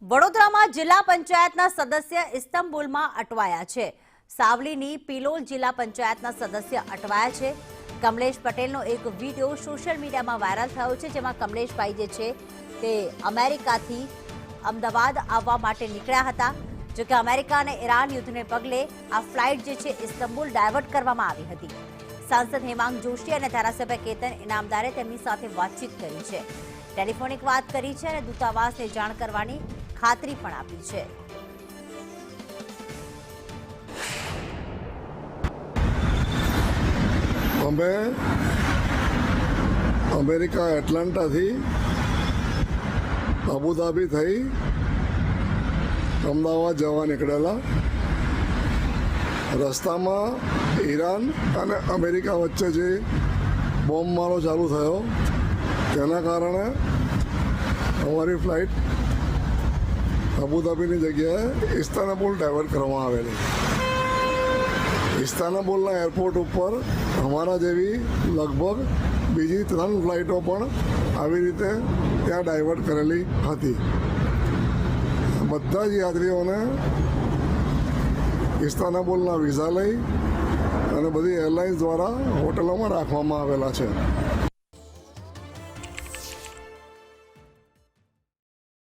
વડોદરામાં જિલ્લા પંચાયતના સદસ્ય ઇસ્તંબુલમાં અટવાયા છે. સાવલીની પિલોલ જિલ્લા પંચાયતના સદસ્ય અટવાયા છે. કમલેશ પટેલનો એક વિડીયો સોશિયલ મીડિયામાં વાયરલ થયો છે, જેમાં કમલેશભાઈ જે છે તે અમેરિકાથી અમદાવાદ આવવા માટે નીકળ્યા હતા. જોકે અમેરિકા અને ઈરાન યુદ્ધને પગલે આ ફ્લાઇટ જે છે ઇસ્તંબુલ ડાયવર્ટ કરવામાં આવી હતી. સાંસદ હેમાંગ જોશી અને ધારાસભ્ય કેતન ઇનામદારે તેમની સાથે વાતચીત કરી છે, ટેલિફોનિક વાત કરી છે અને દૂતાવાસને જાણ કરવાની ખાતરી પણ આપી છે. અમે અમેરિકા એટલાન્ટાથી અબુધાબી થઈ અમદાવાદ જવા નીકળેલા. રસ્તામાં ઈરાન અને અમેરિકા વચ્ચે જે બોમ્બમારો ચાલુ થયો તેના કારણે અમારી ફ્લાઇટ અબુધાબીની જગ્યાએ ઇસ્તાનબુલ ડાયવર્ટ કરવામાં આવેલી. ઇસ્તાનબુલના એરપોર્ટ ઉપર અમારા જેવી લગભગ બીજી 3 ફ્લાઇટો પણ આવી રીતે ત્યાં ડાયવર્ટ કરેલી હતી. બધા જ યાત્રીઓને ઇસ્તાનબુલના વિઝા લઈ અને બધી એરલાઇન્સ દ્વારા હોટલોમાં રાખવામાં આવેલા છે.